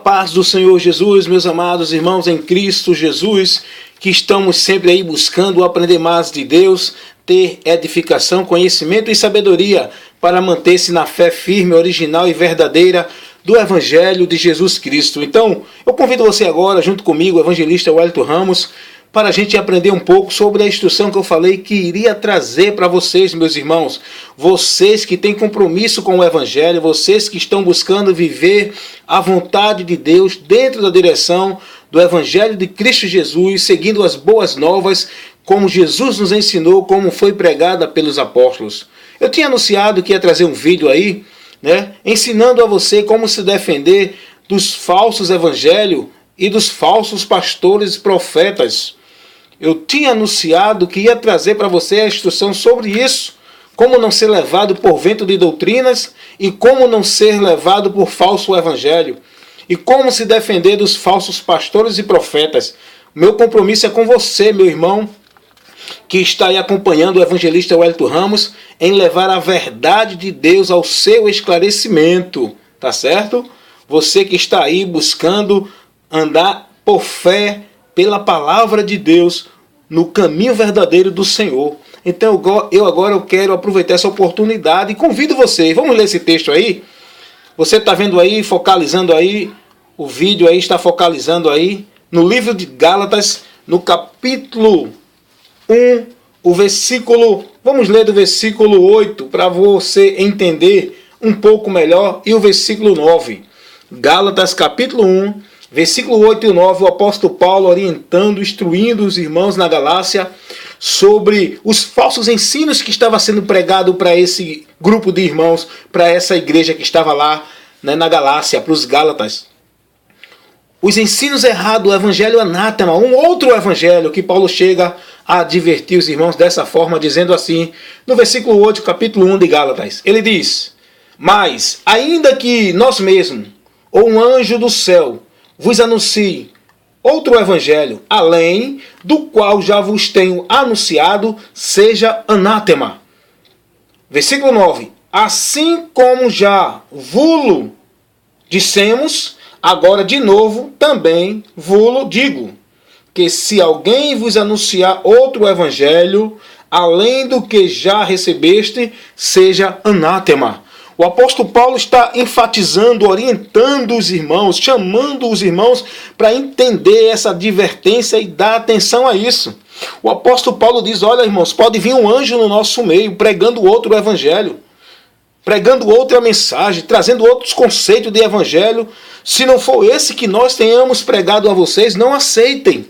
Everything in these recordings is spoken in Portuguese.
paz do Senhor Jesus, meus amados irmãos em Cristo Jesus, que estamos sempre aí buscando aprender mais de Deus, ter edificação, conhecimento e sabedoria para manter-se na fé firme, original e verdadeira do Evangelho de Jesus Cristo. Então, eu convido você agora, junto comigo, o evangelista Wellington Ramos, para a gente aprender um pouco sobre a instrução que eu falei que iria trazer para vocês, meus irmãos. Vocês que têm compromisso com o Evangelho, vocês que estão buscando viver a vontade de Deus dentro da direção do Evangelho de Cristo Jesus, seguindo as boas novas, como Jesus nos ensinou, como foi pregada pelos apóstolos. Eu tinha anunciado que ia trazer um vídeo aí, ensinando a você como se defender dos falsos evangelhos e dos falsos pastores e profetas. Eu tinha anunciado que ia trazer para você a instrução sobre isso, como não ser levado por vento de doutrinas e como não ser levado por falso evangelho, e como se defender dos falsos pastores e profetas. Meu compromisso é com você, meu irmão, que está aí acompanhando o evangelista Wellington Ramos, em levar a verdade de Deus ao seu esclarecimento, tá certo? Você que está aí buscando andar por fé, pela palavra de Deus, no caminho verdadeiro do Senhor. Então eu agora quero aproveitar essa oportunidade e convido você, vamos ler esse texto aí? Você está vendo aí, focalizando aí, o vídeo aí está focalizando aí, no livro de Gálatas, no capítulo 1, o versículo, vamos ler do versículo 8, para você entender um pouco melhor, e o versículo 9. Gálatas capítulo 1, versículo 8 e 9, o apóstolo Paulo orientando, instruindo os irmãos na Galácia sobre os falsos ensinos que estava sendo pregado para esse grupo de irmãos, para essa igreja que estava lá, na Galácia, para os Gálatas. Os ensinos errados, o evangelho anátema, um outro evangelho que Paulo chega a advertir os irmãos dessa forma, dizendo assim, no versículo 8, capítulo 1 de Gálatas, ele diz: mas, ainda que nós mesmos, ou um anjo do céu, vos anuncie outro evangelho, além do qual já vos tenho anunciado, seja anátema. Versículo 9. Assim como já vulo dissemos, agora de novo também vulo digo, que se alguém vos anunciar outro evangelho, além do que já recebeste, seja anátema. O apóstolo Paulo está enfatizando, orientando os irmãos, chamando os irmãos para entender essa advertência e dar atenção a isso. O apóstolo Paulo diz, olha irmãos, pode vir um anjo no nosso meio pregando outro evangelho, pregando outra mensagem, trazendo outros conceitos de evangelho. Se não for esse que nós tenhamos pregado a vocês, não aceitem.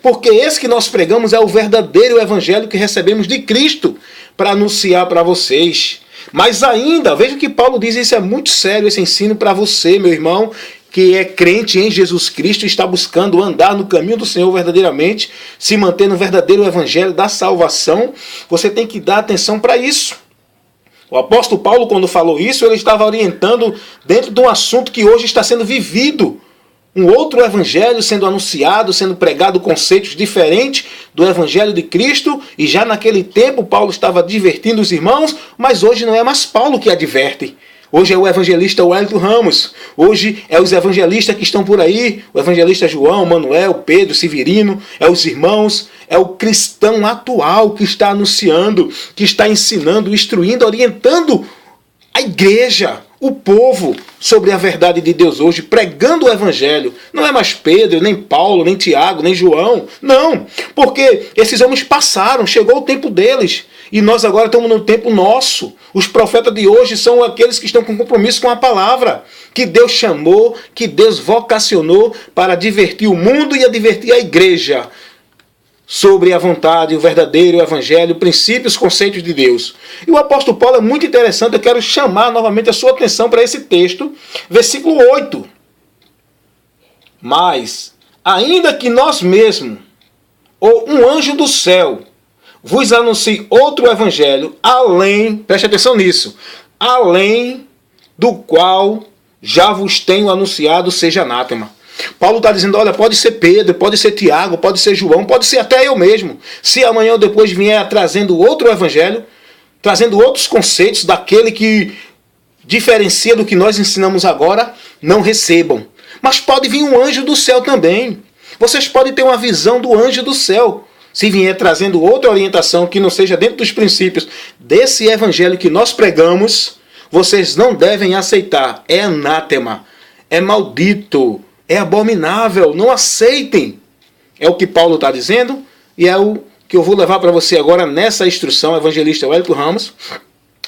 Porque esse que nós pregamos é o verdadeiro evangelho que recebemos de Cristo para anunciar para vocês. Mas ainda, veja o que Paulo diz, isso é muito sério, esse ensino para você, meu irmão, que é crente em Jesus Cristo e está buscando andar no caminho do Senhor verdadeiramente, se manter no verdadeiro evangelho da salvação. Você tem que dar atenção para isso. O apóstolo Paulo, quando falou isso, ele estava orientando dentro de um assunto que hoje está sendo vivido. Um outro evangelho sendo anunciado, sendo pregado, conceitos diferentes do evangelho de Cristo. E já naquele tempo Paulo estava advertindo os irmãos, mas hoje não é mais Paulo que adverte. Hoje é o evangelista Wellington Ramos. Hoje é os evangelistas que estão por aí. O evangelista João, Manuel, Pedro, Severino. É os irmãos. É o cristão atual que está anunciando, que está ensinando, instruindo, orientando a igreja, o povo, sobre a verdade de Deus hoje, pregando o evangelho. Não é mais Pedro, nem Paulo, nem Tiago, nem João. Não, porque esses homens passaram, chegou o tempo deles. E nós agora estamos no tempo nosso. Os profetas de hoje são aqueles que estão com compromisso com a palavra, que Deus chamou, que Deus vocacionou para advertir o mundo e advertir a igreja sobre a vontade, o verdadeiro evangelho, princípios, conceitos de Deus. E o apóstolo Paulo é muito interessante, eu quero chamar novamente a sua atenção para esse texto, versículo 8. Mas, ainda que nós mesmos, ou um anjo do céu, vos anuncie outro evangelho, além, preste atenção nisso, além do qual já vos tenho anunciado, seja anátema. Paulo está dizendo, olha, pode ser Pedro, pode ser Tiago, pode ser João, pode ser até eu mesmo. Se amanhã ou depois vier trazendo outro evangelho, trazendo outros conceitos daquele que diferencia do que nós ensinamos agora, não recebam. Mas pode vir um anjo do céu também. Vocês podem ter uma visão do anjo do céu. Se vier trazendo outra orientação que não seja dentro dos princípios desse evangelho que nós pregamos, vocês não devem aceitar. É anátema, é maldito, é abominável. Não aceitem. É o que Paulo está dizendo e é o que eu vou levar para você agora nessa instrução, evangelista Wellington Ramos,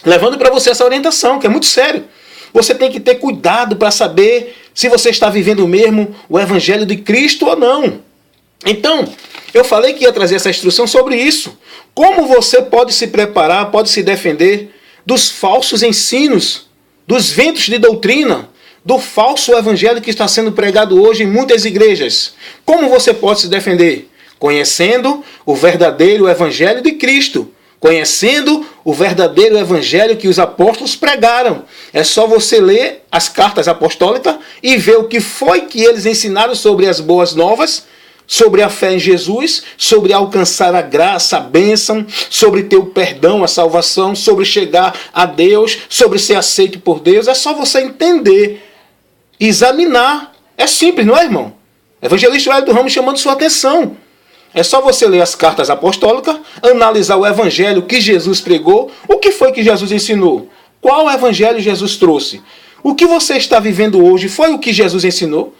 levando para você essa orientação, que é muito sério. Você tem que ter cuidado para saber se você está vivendo mesmo o evangelho de Cristo ou não. Então, eu falei que ia trazer essa instrução sobre isso. Como você pode se preparar, pode se defender dos falsos ensinos, dos ventos de doutrina, do falso evangelho que está sendo pregado hoje em muitas igrejas. Como você pode se defender? Conhecendo o verdadeiro evangelho de Cristo. Conhecendo o verdadeiro evangelho que os apóstolos pregaram. É só você ler as cartas apostólicas e ver o que foi que eles ensinaram sobre as boas novas, sobre a fé em Jesus, sobre alcançar a graça, a bênção, sobre ter o perdão, a salvação, sobre chegar a Deus, sobre ser aceito por Deus. É só você entender, examinar. É simples, não é, irmão? Evangelista Wellington Ramos chamando sua atenção. É só você ler as cartas apostólicas, analisar o evangelho que Jesus pregou, o que foi que Jesus ensinou, qual evangelho Jesus trouxe. O que você está vivendo hoje foi o que Jesus ensinou?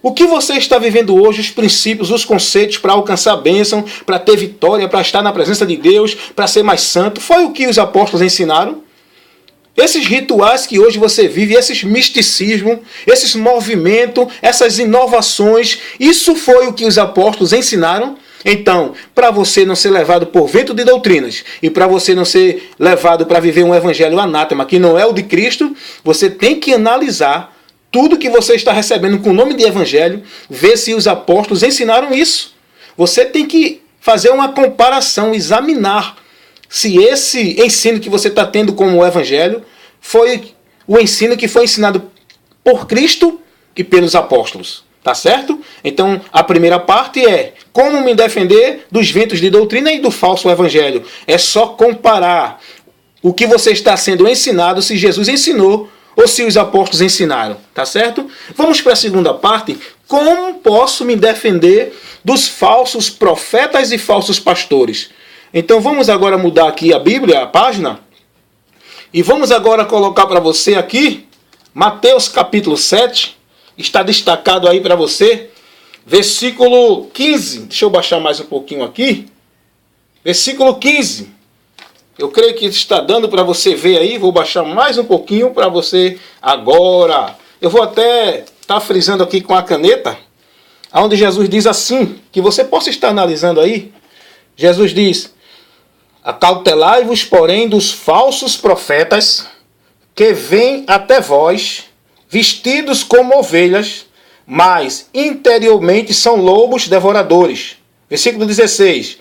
O que você está vivendo hoje, os princípios, os conceitos para alcançar a bênção, para ter vitória, para estar na presença de Deus, para ser mais santo, foi o que os apóstolos ensinaram? Esses rituais que hoje você vive, esses misticismos, esses movimentos, essas inovações, isso foi o que os apóstolos ensinaram? Então, para você não ser levado por vento de doutrinas e para você não ser levado para viver um evangelho anátema que não é o de Cristo, você tem que analisar tudo que você está recebendo com o nome de evangelho, ver se os apóstolos ensinaram isso. Você tem que fazer uma comparação, examinar se esse ensino que você está tendo como evangelho foi o ensino que foi ensinado por Cristo e pelos apóstolos. Tá certo? Então, a primeira parte é como me defender dos ventos de doutrina e do falso evangelho. É só comparar o que você está sendo ensinado, se Jesus ensinou ou se os apóstolos ensinaram. Tá certo? Vamos para a segunda parte. Como posso me defender dos falsos profetas e falsos pastores? Então, vamos agora mudar aqui a Bíblia, a página. E vamos agora colocar para você aqui Mateus capítulo 7. Está destacado aí para você, versículo 15. Deixa eu baixar mais um pouquinho aqui. Versículo 15. Eu creio que está dando para você ver aí. Vou baixar mais um pouquinho para você agora. Eu vou até estar frisando aqui com a caneta, onde Jesus diz assim, que você possa estar analisando aí. Jesus diz: acautelai-vos, porém, dos falsos profetas que vêm até vós, vestidos como ovelhas, mas interiormente são lobos devoradores. Versículo 16.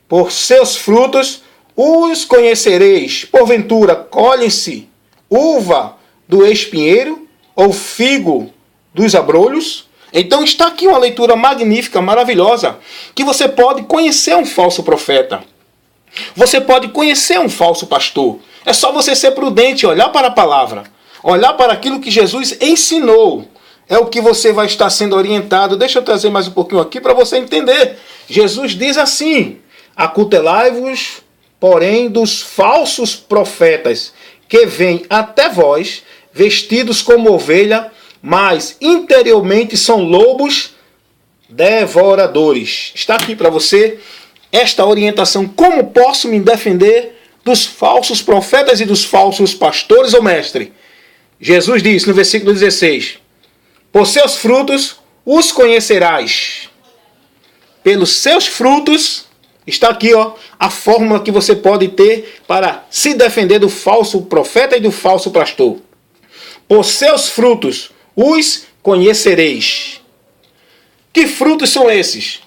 Por seus frutos os conhecereis. Porventura colhem-se uva do espinheiro ou figo dos abrolhos? Então está aqui uma leitura magnífica, maravilhosa, que você pode conhecer um falso profeta. Você pode conhecer um falso pastor. É só você ser prudente, olhar para a palavra. Olhar para aquilo que Jesus ensinou. É o que você vai estar sendo orientado. Deixa eu trazer mais um pouquinho aqui para você entender. Jesus diz assim: acautelai-vos, porém, dos falsos profetas que vêm até vós, vestidos como ovelha, mas interiormente são lobos devoradores. Está aqui para você esta orientação. Como posso me defender dos falsos profetas e dos falsos pastores, ô mestre? Jesus diz no versículo 16: por seus frutos os conhecerás. Pelos seus frutos, está aqui a fórmula que você pode ter para se defender do falso profeta e do falso pastor. Por seus frutos os conhecereis. Que frutos são esses?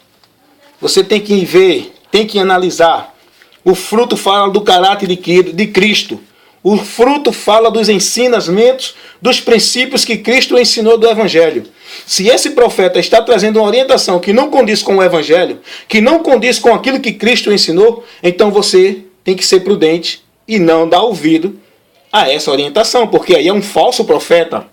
Você tem que ver, tem que analisar. O fruto fala do caráter de Cristo. O fruto fala dos ensinamentos, dos princípios que Cristo ensinou do Evangelho. Se esse profeta está trazendo uma orientação que não condiz com o Evangelho, que não condiz com aquilo que Cristo ensinou, então você tem que ser prudente e não dar ouvido a essa orientação, porque aí é um falso profeta.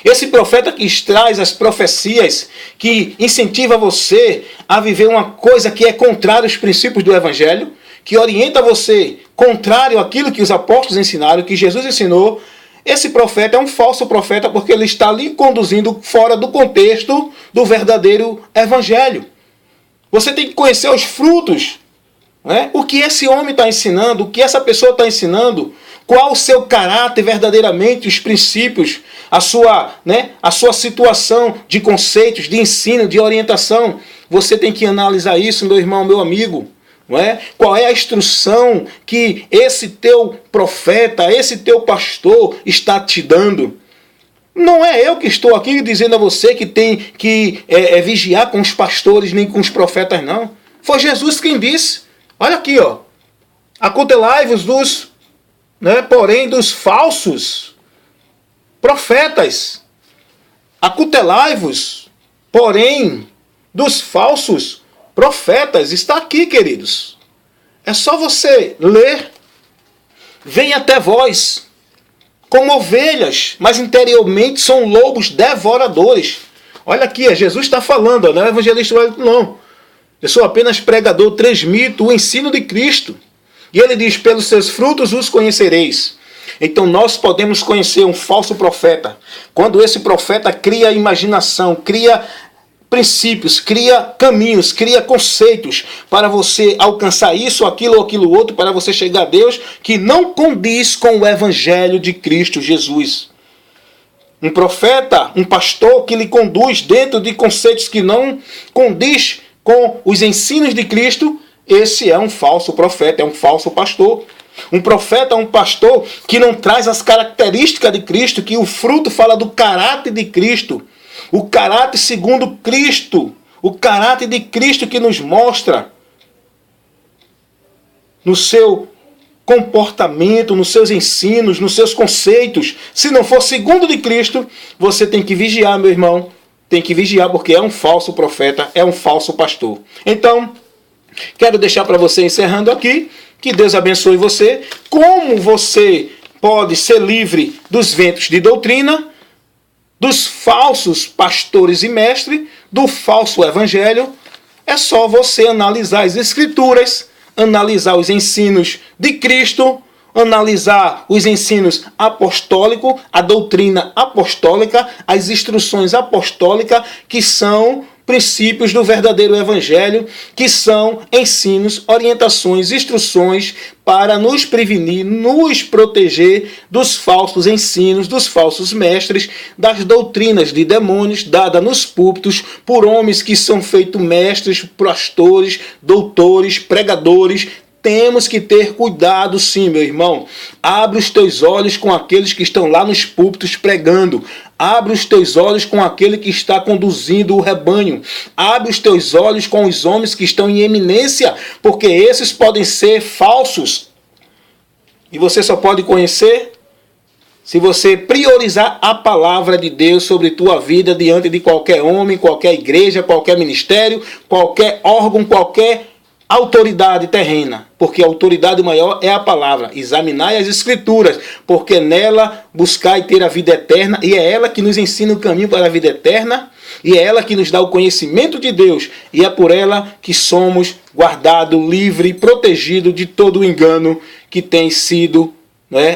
Esse profeta que traz as profecias, que incentiva você a viver uma coisa que é contrária aos princípios do Evangelho, que orienta você contrário àquilo que os apóstolos ensinaram, que Jesus ensinou. Esse profeta é um falso profeta porque ele está lhe conduzindo fora do contexto do verdadeiro Evangelho. Você tem que conhecer os frutos, né? O que esse homem está ensinando, o que essa pessoa está ensinando, qual o seu caráter verdadeiramente, os princípios, a sua situação de conceitos, de ensino, de orientação. Você tem que analisar isso, meu irmão, meu amigo. Não é? Qual é a instrução que esse teu profeta, esse teu pastor está te dando? Não é eu que estou aqui dizendo a você que tem que vigiar com os pastores nem com os profetas, não. Foi Jesus quem disse. Olha aqui, ó. Acautelai-vos porém dos falsos profetas. Acautelai-vos, porém, dos falsos profetas. Está aqui, queridos. É só você ler. Vem até vós, como ovelhas, mas interiormente são lobos devoradores. Olha aqui, Jesus está falando, não é evangelista, não. Eu sou apenas pregador, transmito o ensino de Cristo. E ele diz, pelos seus frutos os conhecereis. Então nós podemos conhecer um falso profeta quando esse profeta cria imaginação, cria princípios, cria caminhos, cria conceitos para você alcançar isso, aquilo ou aquilo outro, para você chegar a Deus, que não condiz com o Evangelho de Cristo Jesus. Um profeta, um pastor que lhe conduz dentro de conceitos que não condiz com os ensinos de Cristo, esse é um falso profeta, é um falso pastor. Um profeta é um pastor que não traz as características de Cristo, que o fruto fala do caráter de Cristo. O caráter segundo Cristo. O caráter de Cristo que nos mostra no seu comportamento, nos seus ensinos, nos seus conceitos. Se não for segundo de Cristo, você tem que vigiar, meu irmão. Tem que vigiar porque é um falso profeta, é um falso pastor. Então, quero deixar para você, encerrando aqui, que Deus abençoe você. Como você pode ser livre dos ventos de doutrina, dos falsos pastores e mestres, do falso evangelho. É só você analisar as escrituras, analisar os ensinos de Cristo, analisar os ensinos apostólicos, a doutrina apostólica, as instruções apostólicas, que são princípios do verdadeiro evangelho, que são ensinos, orientações, instruções para nos prevenir, nos proteger dos falsos ensinos, dos falsos mestres, das doutrinas de demônios dadas nos púlpitos por homens que são feitos mestres, pastores, doutores, pregadores. Temos que ter cuidado, sim, meu irmão. Abre os teus olhos com aqueles que estão lá nos púlpitos pregando. Abre os teus olhos com aquele que está conduzindo o rebanho. Abre os teus olhos com os homens que estão em eminência, porque esses podem ser falsos. E você só pode conhecer se você priorizar a palavra de Deus sobre tua vida diante de qualquer homem, qualquer igreja, qualquer ministério, qualquer órgão, qualquer autoridade terrena, porque a autoridade maior é a palavra. Examinai as escrituras, porque nela buscai ter a vida eterna, e é ela que nos ensina o caminho para a vida eterna, e é ela que nos dá o conhecimento de Deus, e é por ela que somos guardados, livre, protegido de todo o engano que tem sido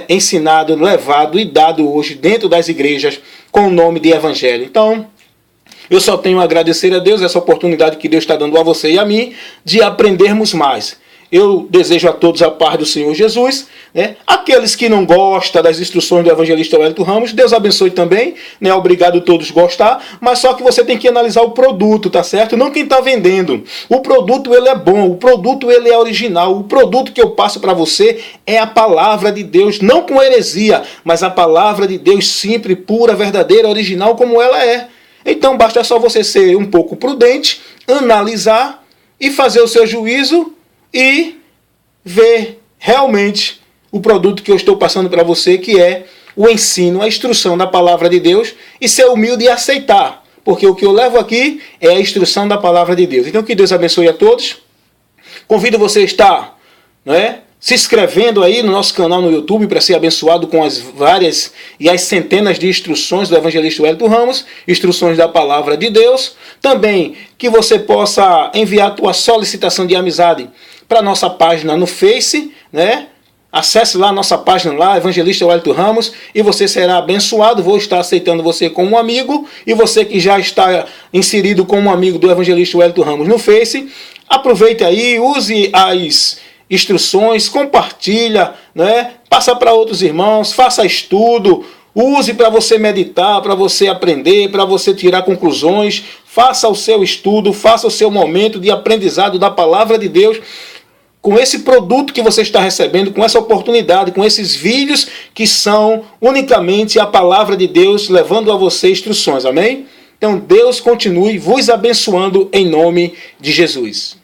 ensinado, levado e dado hoje dentro das igrejas com o nome de evangelho. Então, eu só tenho a agradecer a Deus essa oportunidade que Deus está dando a você e a mim de aprendermos mais. Eu desejo a todos a paz do Senhor Jesus. Aqueles que não gostam das instruções do evangelista Wellington Ramos, Deus abençoe também. Obrigado a todos gostar, mas só que você tem que analisar o produto, tá certo? Não quem está vendendo. O produto ele é bom, o produto ele é original. O produto que eu passo para você é a palavra de Deus, não com heresia, mas a palavra de Deus sempre pura, verdadeira, original como ela é. Então basta só você ser um pouco prudente, analisar e fazer o seu juízo e ver realmente o produto que eu estou passando para você, que é o ensino, a instrução da palavra de Deus, e ser humilde e aceitar, porque o que eu levo aqui é a instrução da palavra de Deus. Então que Deus abençoe a todos. Convido você a estar se inscrevendo aí no nosso canal no YouTube para ser abençoado com as várias e as centenas de instruções do evangelista Wellington Ramos, instruções da palavra de Deus. Também que você possa enviar a tua solicitação de amizade para a nossa página no Face, né? Acesse lá a nossa página lá, Evangelista Wellington Ramos, e você será abençoado. Vou estar aceitando você como um amigo, e você que já está inserido como um amigo do Evangelista Wellington Ramos no Face, aproveite aí, use as instruções, compartilha, né? Passa para outros irmãos, faça estudo, use para você meditar, para você aprender, para você tirar conclusões, faça o seu estudo, faça o seu momento de aprendizado da palavra de Deus, com esse produto que você está recebendo, com essa oportunidade, com esses vídeos que são unicamente a palavra de Deus levando a você instruções, amém? Então Deus continue vos abençoando em nome de Jesus.